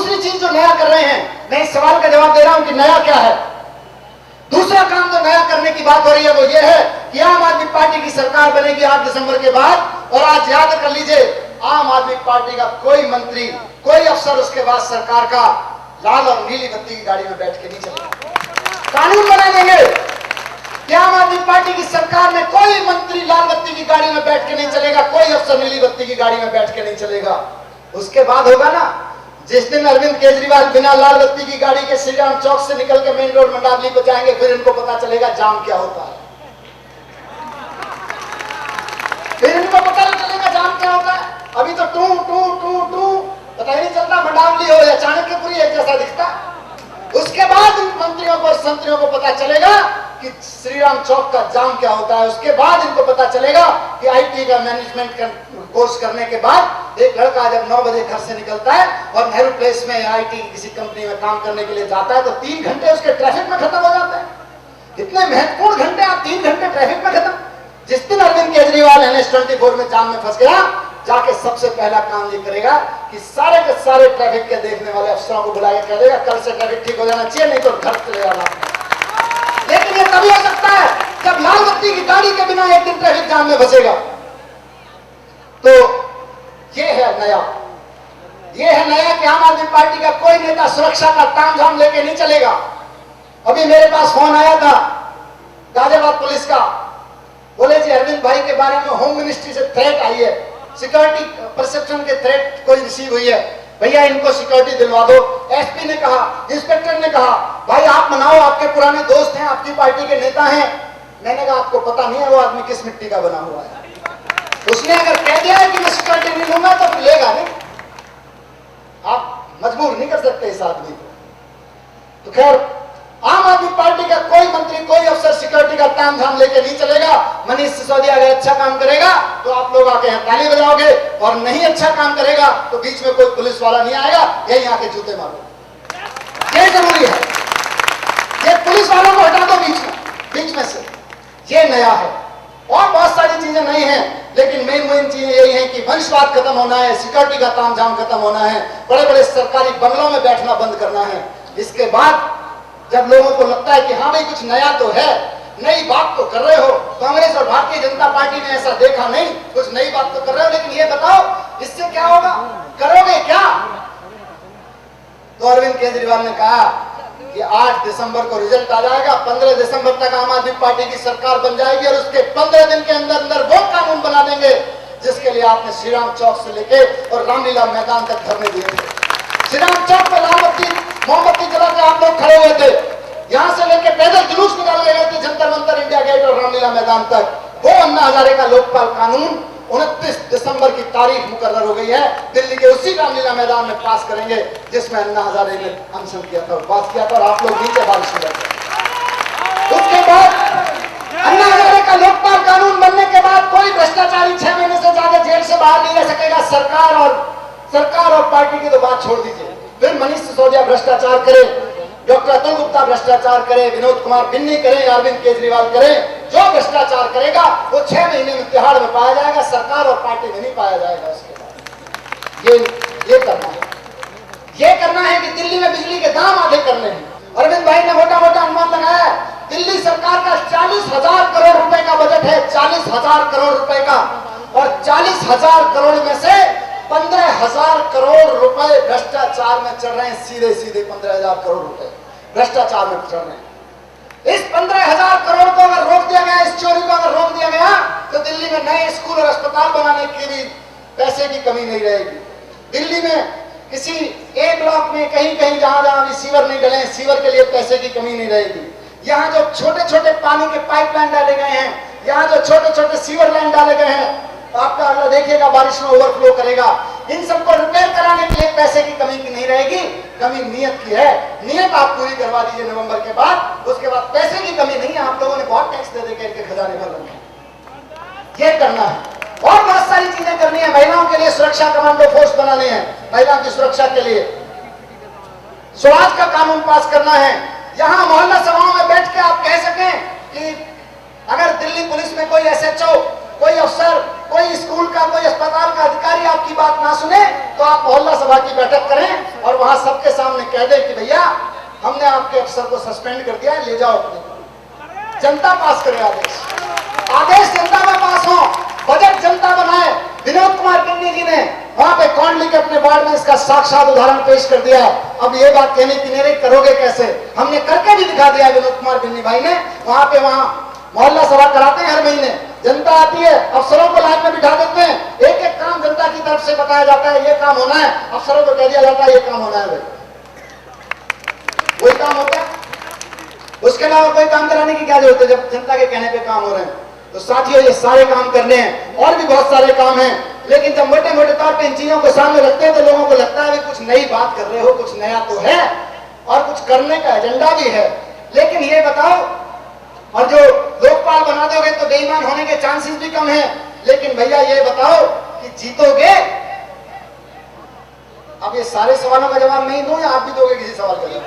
दूसरी चीज जो नया कर रहे हैं, मैं इस सवाल का जवाब दे रहा हूं कि नया क्या है। दूसरा काम जो नया करने की बात हो रही है वो ये है कि आम आदमी पार्टी की सरकार बनेगी 8 दिसंबर के बाद। और आज याद कर लीजिए, आम आदमी पार्टी का कोई मंत्री, कोई अफसर उसके बाद सरकार का लाल और नीली बत्ती की गाड़ी में बैठ के नहीं चलेगा। कानून बना देंगे कि आम आदमी पार्टी की सरकार में कोई मंत्री लाल बत्ती की गाड़ी में बैठ के नहीं चलेगा, कोई अफसर नीली बत्ती की गाड़ी में बैठ के नहीं चलेगा। उसके बाद होगा ना, जिस दिन अरविंद केजरीवाल बिना लाल बत्ती की गाड़ी के श्री राम चौक से निकल के मेन रोड मंडावली को जाएंगे, फिर इनको पता चलेगा जाम क्या होता है। फिर इनको पता चलेगा जाम क्या होता है। अभी तो टू टू टू टू पता ही नहीं चलता मंडावली हो या चाणक्यपुरी एक जैसा दिखता। उसके बाद मंत्रियों को और संतरियों को पता चलेगा कि श्री राम चौक का जाम क्या होता है। उसके बाद इनको पता चलेगा कि आईटी का मैनेजमेंट कोर्स करने के बाद एक लड़का जब 9 बजे घर से निकलता है और नेहरू प्लेस में आईटी किसी कंपनी में काम करने के लिए जाता है तो 3 घंटे उसके ट्रैफिक में खत्म हो जाते हैं। कितने महत्वपूर्ण घंटे, आप 3 घंटे ट्रैफिक में खत्म। जिस दिन अरविंद केजरीवाल NH-24 में जाम में फंस गया, जाके सबसे पहला काम ये करेगा कि सारे के सारे ट्रैफिक के देखने वाले अफसरों को बुला के कह देगा कल से ट्रैफिक ठीक हो जाना चाहिए, नहीं तो घर चले जाना। लेकिन ये तभी हो सकता है जब लाल बत्ती की गाड़ी के बिना एक दिन ट्रैफिक जाम में फंसेगा। तो ये है नया, ये है नया कि आम आदमी पार्टी का कोई नेता सुरक्षा का तामझाम लेके नहीं चलेगा। अभी मेरे पास फोन आया था गाजियाबाद पुलिस का, बोले जी अरविंद भाई के बारे में होम मिनिस्ट्री से थ्रेट आई है, सिक्योरिटी परसेप्शन के थ्रेट कोई रिसीव हुई है, भैया इनको सिक्योरिटी दिलवा दो। एसपी ने कहा, इंस्पेक्टर ने कहा भाई आप मनाओ, आपके पुराने दोस्त हैं, आपकी पार्टी के नेता हैं। मैंने कहा आपको पता नहीं है वो आदमी किस मिट्टी का बना हुआ है। उसने अगर कह दिया है कि मैं सिक्योरिटी नहीं लूंगा तो लेगा नहीं, आप मजबूर नहीं कर सकते इस आदमी को। तो खैर आम आदमी पार्टी का कोई मंत्री, कोई अफसर सिक्योरिटी का तामझाम लेके नहीं चलेगा। मनीष सिसोदिया अगर अच्छा काम करेगा तो आप लोग आके यहाँ ताली बजाओगे, और नहीं अच्छा काम करेगा तो बीच में कोई पुलिस वाला नहीं आएगा, यही आके जूते मारोगे। ये जरूरी है, ये पुलिस वालों को हटा दो बीच में से। ये नया है और बहुत सारी चीजें नई हैं, लेकिन मेन चीजें यही है कि वंशवाद खत्म होना है, सिक्योरिटी का तामझाम खत्म होना है, बड़े बड़े सरकारी बंगलों में बैठना बंद करना है। इसके बाद जब लोगों को लगता है कि हाँ भाई कुछ नया तो है, नई बात तो कर रहे हो, कांग्रेस और भारतीय जनता पार्टी ने ऐसा देखा नहीं, कुछ नई बात तो कर रहे हो, लेकिन ये बताओ इससे क्या होगा, करोगे क्या? तो अरविंद केजरीवाल ने कहा कि 8 दिसंबर को रिजल्ट आ जाएगा, 15 दिसंबर तक आम आदमी पार्टी की सरकार बन जाएगी और उसके 15 दिन के अंदर अंदर वो कानून बना देंगे जिसके लिए आपने श्री राम चौक से लेके और रामलीला मैदान तक धरने दिए थे। श्री राम चौक पर मोमबत्ती जला के आप लोग खड़े हुए थे, यहां से लेके पैदल जुलूस निकाले गए थे जंतर मंतर, इंडिया गेट और रामलीला मैदान तक। वो अन्ना हजारे का लोकपाल कानून 29 दिसंबर की तारीख मुकर्रर हो गई है, दिल्ली के उसी रामलीला मैदान में पास करेंगे जिसमें अन्ना हजारे ने अनशन किया था, पास किया था, और आप लोग नीचे बारिश में रहते। उसके बाद अन्ना हजारे का लोकपाल कानून बनने के बाद कोई भ्रष्टाचारी 6 महीने से ज्यादा जेल से बाहर नहीं रह सकेगा। सरकार और पार्टी की तो बात छोड़ दीजिए, फिर मनीष सिसोदिया भ्रष्टाचार करे, डॉक्टर अतुल गुप्ता भ्रष्टाचार करे, विनोद कुमार बिन्नी करे, अरविंद केजरीवाल करे, जो भ्रष्टाचार करेगा वो 6 महीने में तिहाड़ में पाया जाएगा, सरकार और पार्टी में नहीं पाया जाएगा। उसके बाद ये करना है कि दिल्ली में बिजली के दाम आधे करने हैं। अरविंद भाई ने मोटा मोटा अनुमान लगाया, दिल्ली सरकार का 40,000 करोड़ रुपए का बजट है, 40,000 करोड़ रुपए का, और 40,000 करोड़ में से 15,000 करोड़ रुपए भ्रष्टाचार में चल रहे हैं। सीधे 15,000 करोड़ रुपए भ्रष्टाचार में चल रहे हैं। इस 15,000 करोड़ को अगर रोक दिया गया, इस चोरी को अगर रोक दिया गया, तो दिल्ली में नए स्कूल और अस्पताल बनाने की भी पैसे की कमी नहीं रहेगी। दिल्ली में किसी एक ब्लॉक में कहीं जहां भी सीवर नहीं डले, सीवर के लिए पैसे की कमी नहीं रहेगी। यहाँ जो छोटे छोटे पानी के पाइपलाइन डाले गए हैं, यहाँ जो छोटे छोटे सीवर लाइन डाले गए हैं, आपका अगला देखिएगा बारिश में ओवरफ्लो करेगा। इन सबको रिपेयर कराने के लिए पैसे की कमी की नहीं रहेगी, कमी नियत की है। नियत आप पूरी करवा दीजिए नवंबर के बाद, उसके बाद पैसे की कमी नहीं है। आप लोगों ने बहुत टैक्स दे दे के खजाने भर रखे, ये करना है। और बहुत सारी चीजें करनी है। महिलाओं के लिए सुरक्षा कमांडो फोर्स बनाने हैं, महिलाओं की सुरक्षा के लिए स्वराज का कानून पास करना है। यहाँ मोहल्ला सभाओं में बैठ के आप कह सकें कि अगर दिल्ली पुलिस में कोई SHO, कोई अफसर, कोई स्कूल का, कोई अस्पताल का अधिकारी आपकी बात ना सुने तो आप मोहल्ला सभा की बैठक करें और वहां सबके सामने कह दे कि भैया हमने आपके अफसर को सस्पेंड कर दिया है, ले जाओ अपने। जनता पास करे आदेश, आदेश जनता में पास हो, बजट जनता बनाए। विनोद कुमार बिन्नी जी ने वहां पे कौंडली के अपने वार्ड में इसका साक्षात उदाहरण पेश कर दिया। अब ये बात कहने की नहीं करोगे कैसे, हमने करके भी दिखा दिया। विनोद कुमार बिन्नी भाई ने वहां मोहल्ला सभा कराते हैं हर महीने, जनता आती है, अफसरों को लाइन में बिठा देते हैं, एक एक काम जनता की तरफ से बताया जाता है, ये काम होना है, अफसरों को कह दिया जाता है ये काम होना है। भाई वही काम होता है, उसके अलावा कोई काम कराने की क्या जरूरत है जब जनता के कहने पे काम हो रहे हैं। तो साथियों ये सारे काम करने हैं, और भी बहुत सारे काम हैं, लेकिन जब मोटे मोटे तौर पे इन चीजों को सामने रखते हैं तो लोगों को लगता है कुछ नई बात कर रहे हो, कुछ नया तो है और कुछ करने का एजेंडा भी है। लेकिन ये बताओ, और जो लोकपाल बना दोगे तो बेईमान होने के चांसेस भी कम है, लेकिन भैया ये बताओ कि जीतोगे? अब ये सारे सवालों का जवाब नहीं दूं या आप भी दोगे किसी सवाल का जवाब?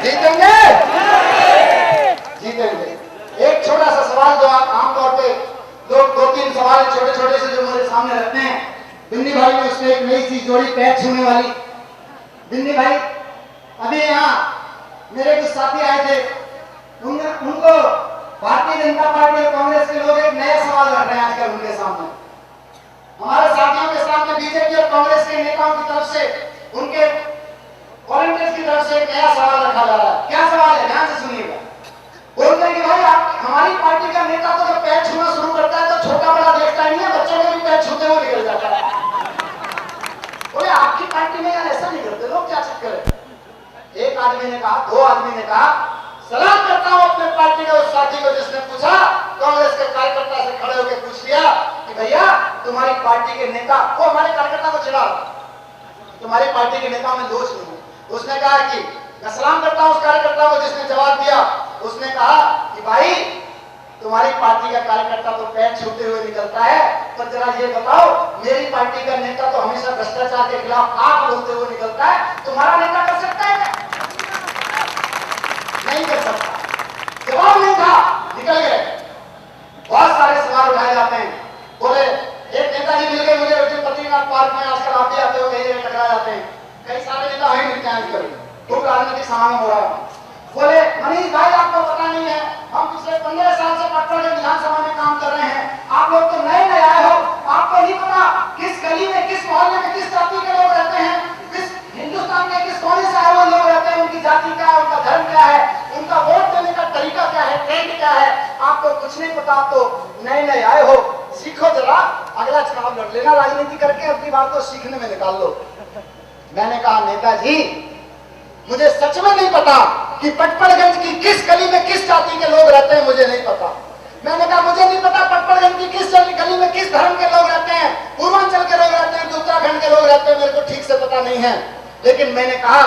जीतेंगे, जीतेंगे। एक छोटा सा सवाल जो आप आमतौर पे लोग 2-3 सवाल छोटे छोटे से जो मेरे सामने रखते हैं, बिन्नी भाई ने उसमें एक नई चीज जोड़ी, पैर छूने वाली। बिन्नी भाई अभी यहाँ मेरे कुछ साथी आए थे, उनको भारतीय जनता पार्टी और कांग्रेस के लोग एक नया सवाल रख रहे हैं आजकल उनके सामने। हमारे साथियों के सामने बीजेपी और कांग्रेस के नेताओं की तरफ से, उनके वॉलंटियर्स की तरफ से एक नया सवाल रखा जा रहा है। क्या सवाल है, ध्यान से सुनिएगा। बोलते हैं कि भाई आप हमारी पार्टी का नेता तो जब पैर छूना शुरू करता है तो छोटा बड़ा देखता नहीं है, बच्चों को भी पैर छूते हुए निकल जाता है। बोले आपकी पार्टी में यार ऐसा नहीं करते लोग, क्या चक्कर है? एक आदमी ने कहा, 2 आदमी ने कहा, सलाम करता हूं अपने पार्टी के उस साथी को जिसने पूछा, कांग्रेस के कार्यकर्ता से खड़े होकर पूछ लिया कि भैया तुम्हारी पार्टी के नेता, वो हमारे कार्यकर्ता को चिढ़ा रहा, तुम्हारी पार्टी के नेता में दोष नहीं है। उसने कहा कि मैं सलाम करता हूं उस कार्यकर्ता को जिसने जवाब दिया, उसने कहा कि भाई तुम्हारी पार्टी का कार्यकर्ता तो पैर छूते हुए निकलता है, पर जरा ये बताओ मेरी पार्टी का नेता तो हमेशा भ्रष्टाचार के खिलाफ आग बोलते हुए निकलता है, तुम्हारा नेता कर सकता है क्या? नहीं कर सकता। जवाब नहीं था, निकल गए। बहुत सारे सवाल उठाए जाते हैं। बोले एक नेताजी मिल गए मुझे बद्रीनाथ पार्क में, आजकल आप भी आते हो, कई जगह टकरा जाते हैं, कई सारे नेता वहीं मिलते हैं आजकल, खूब राजनीतिक समागम हो रहा है। बोले मनीष भाई आपको पता नहीं है, हम पिछले 15 साल से पटना के विधानसभा में काम कर रहे हैं, आप लोग तो नए नए आए हो, आपको नहीं पता किस गली में, किस मोहल्ले में किस जाति के लोग रहते हैं, किस हिंदुस्तान के किस कोने से आए हुए लोग रहते हैं, उनकी जाति क्या है, उनका धर्म क्या है, उनका वोट देने का तरीका क्या है, ट्रेंड क्या है, आपको कुछ नहीं पता, आप तो नए नए आए हो, सीखो जरा, अगला चुनाव लड़ लेना राजनीति करके, अपनी बात को सीखने में निकाल लो। मैंने कहा नेताजी मुझे सच में नहीं पता कि पटपड़गंज की किस गली में किस जाति के लोग रहते हैं, मुझे नहीं पता। मैंने कहा मुझे नहीं पता पटपड़गंज की किस गली में किस धर्म के लोग रहते हैं, पूर्वांचल के लोग रहते हैं कि उत्तराखंड के लोग रहते हैं, मेरे को ठीक से पता नहीं है। लेकिन मैंने कहा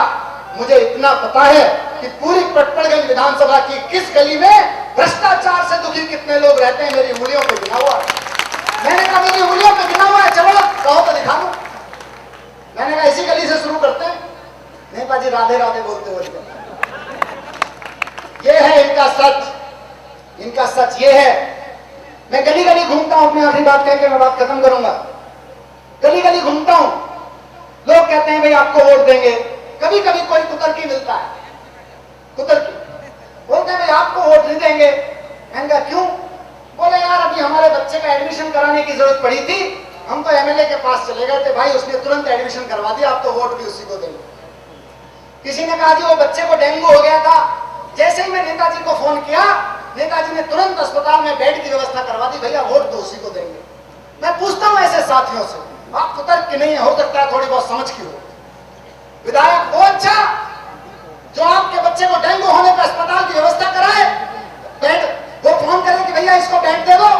मुझे इतना पता है कि पूरी पटपड़गंज विधानसभा की किस गली में भ्रष्टाचार से दुखी कितने लोग रहते हैं, मेरी उंगलियों पे गिना हुआ है। मैंने कहा मेरी उंगलियों पे गिना हुआ है, चलो कहो तो दिखा दो। मैंने कहा इसी गली से शुरू करते हैं। नेताजी राधे राधे बोलते हुए, ये है इनका सच, इनका सच ये है। मैं गली गली घूमता हूं, अपनी आखिरी बात कह के मैं बात खत्म करूंगा। गली गली घूमता हूं, लोग कहते हैं भाई आपको वोट देंगे, कभी कभी कोई कुतर्की मिलता है, कुतर्की बोलते हैं भाई आपको वोट नहीं देंगे। मैंने कहा क्यों? बोले यार अभी हमारे बच्चे का एडमिशन कराने की जरूरत पड़ी थी, हम तो एमएलए के पास चले गए थे, भाई उसने तुरंत एडमिशन करवा दिया, आप तो वोट भी उसी को देंगे। किसी ने कहा जी वो बच्चे को डेंगू हो गया था, जैसे ही मैं नेताजी को फोन किया, नेताजी ने तुरंत अस्पताल में बेड की व्यवस्था करवा दी, भैया वोट तो उसी को देंगे। मैं पूछता हूं ऐसे साथियों से, आप कुतर्क नहीं है, हो सकता है थोड़ी बहुत समझ की हो, विधायक वो अच्छा जो आपके बच्चे को डेंगू होने पर अस्पताल की व्यवस्था कराए, बेड वो फोन करे कि भैया इसको बेड दे दो,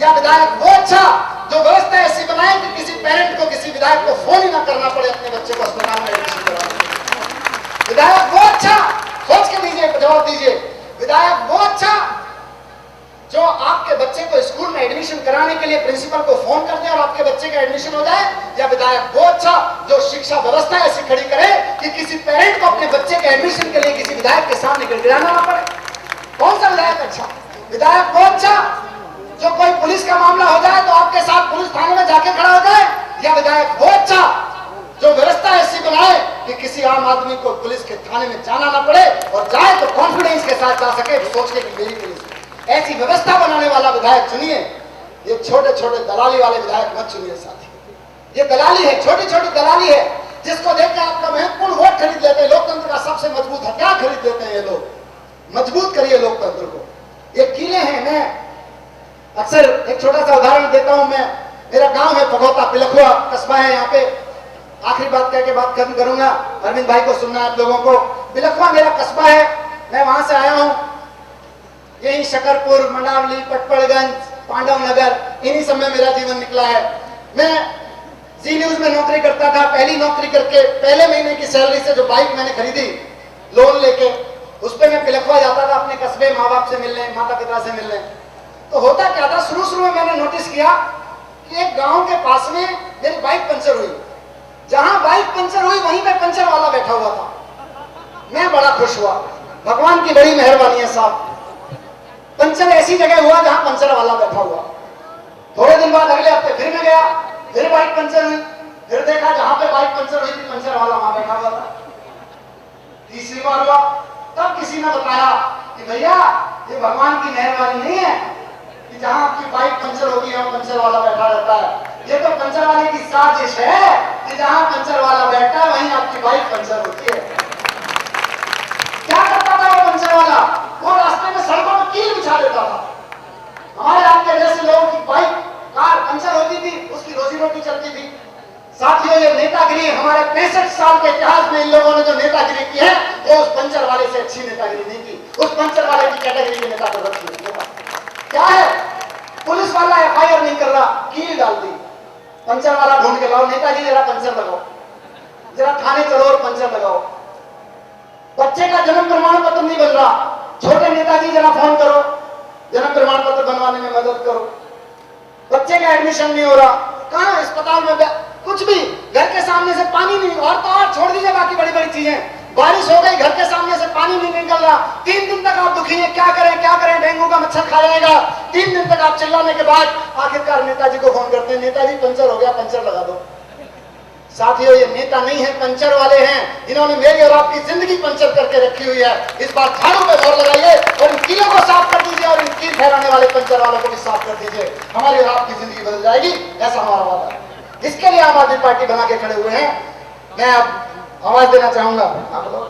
या विधायक वो अच्छा जो व्यवस्था ऐसी बनाए कि किसी पेरेंट को, किसी विधायक को फोन ही ना करना पड़े अपने बच्चे को अस्पताल में एडमिशन कराने। विधायक वो अच्छा, सोच के दीजिए, जवाब दीजिए, विधायक वो अच्छा जो आपके बच्चे को स्कूल में एडमिशन कराने के लिए प्रिंसिपल को फोन कर दे और आपके बच्चे का एडमिशन हो जाए, या विधायक वो अच्छा जो शिक्षा व्यवस्था ऐसी खड़ी करे कि किसी पेरेंट को अपने बच्चे के एडमिशन के लिए किसी विधायक के सामने गिड़गिड़ाना ना पड़े? कौन सा विधायक अच्छा? विधायक वो अच्छा जो कोई पुलिस का मामला हो जाए तो आपके साथ पुलिस थाने में जाके खड़ा हो जाए, या विधायक वो अच्छा जो व्यवस्था ऐसी बनाए किसी आम आदमी को पुलिस के थाने में जाना ना पड़े, और जाए तो कॉन्फिडेंस के साथ जा सके, सोच के कि मेरी पुलिस। ऐसी व्यवस्था बनाने वाला विधायक चुनिए, ये छोटे छोटे दलाली वाले विधायक मत चुनिए साथी। ये दलाली है, छोटी छोटी दलाली है, जिसको देखकर आपका महत्वपूर्ण वोट खरीद लेते हैं। लोकतंत्र का सबसे मजबूत हथियार खरीद लेते हैं ये लोग। मजबूत करिए लोकतंत्र को। ये किले हैं। मैं अक्सर एक छोटा सा उदाहरण देता हूं। मैं, मेरा गांव है फगोता, पिलखुआ कस्बा है यहाँ पे। आखिरी बात कह के बात खत्म करूंगा, अरविंद भाई को सुनना है आप लोगों को। पिलखुआ मेरा कस्बा है, मैं वहां से आया हूं। यही शकरपुर, मंडावली, पटपड़गंज, पांडव नगर, इन्हीं सब में मेरा जीवन निकला है। मैं जी न्यूज में नौकरी करता था। पहली नौकरी करके पहले महीने की सैलरी से जो बाइक मैंने खरीदी लोन लेके, उस पर मैं पिलखुआ जाता था अपने कस्बे, माँ बाप से मिलने, माता पिता से मिलने। तो होता क्या था, शुरू में मैंने नोटिस किया कि एक गांव के पास में मेरी बाइक पंचर हुई। जहां बाइक पंचर हुई वहीं पे पंचर वाला बैठा हुआ था। मैं बड़ा खुश हुआ, भगवान की बड़ी मेहरबानी है साहब। पंचर ऐसी जगह हुआ जहां पंचर वाला बैठा हुआ। थोड़े दिन बाद अगले हफ्ते फिर मैं गया, फिर बाइक पंचर हुई। फिर देखा जहां पे बाइक पंचर हुई थी पंचर वाला वहां बैठा हुआ था। तीसरी बार हुआ, तब किसी ने बताया कि भैया ये भगवान की मेहरबानी नहीं है कि जहां आपकी बाइक पंचर होगी वहां पंचर वाला बैठा रहता है। ये तो पंचर वाले की साजिश है कि जहां पंचर वाला बैठता है वहीं आपकी बाइक पंचर होती है। क्या करता था वो पंचर वाला? वो रास्ते में सड़कों में कील बिछा देता था। हमारे आपके जैसे लोगों की बाइक कार पंचर होती थी, उसकी रोजी रोटी चलती थी। साथियों, ये नेतागिरी हमारे 65 साल के इतिहास में इन लोगों ने जो नेतागिरी की है वो उस पंचर वाले से अच्छी नेतागिरी नहीं की। उस पंचर वाले की कैटेगरी के नेता को रखी क्या है? पुलिस वाला एफआईआर नहीं कर रहा, कील डाल दी। पंचर वाला ढूंढ के लाओ, नेताजी जरा पंचर लगाओ, जरा थाने चलो और पंचर लगाओ। बच्चे का जन्म प्रमाण पत्र नहीं बन रहा, छोटे नेताजी जरा फोन करो, जन्म प्रमाण पत्र बनवाने में मदद करो। बच्चे का एडमिशन नहीं हो रहा, कहां अस्पताल में कुछ भी, घर के सामने से पानी नहीं, और तो और छोड़ दीजिए बाकी बड़ी बड़ी चीजें। बारिश हो गई, घर के सामने से पानी नहीं निकल रहा, 3 दिन तक आप दुखी हैं, क्या करें, डेंगू का मच्छर खा जाएगा। 3 दिन तक आप चिल्लाने के बाद आखिरकार नेताजी को फोन करते हैं, नेताजी पंचर हो गया, पंचर लगा दो। साथियों, ये नेता नहीं है, पंचर वाले हैं, जिन्होंने मेरी और आपकी जिंदगी पंचर करके रखी हुई है। इस बार झाड़ू पे जोर लगाइए और इन कीलों को साफ कर दीजिए, और इन कील फैलाने वाले पंचर वालों को भी साफ कर दीजिए। हमारी और आपकी जिंदगी बदल जाएगी, ऐसा हमारा वादा है। इसके लिए आम आदमी पार्टी बना के खड़े हुए हैं। मैं अब आवाज देना चाहूंगा आप लोग,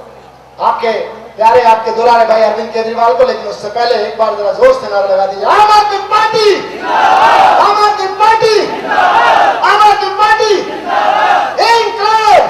आपके प्यारे, आपके दुलारे भाई अरविंद केजरीवाल को, लेकिन उससे पहले एक बार जरा जोर से नारा लगा दीजिए, आम आदमी पार्टी, आम आदमी पार्टी, आम आदमी पार्टी, इंकलाब।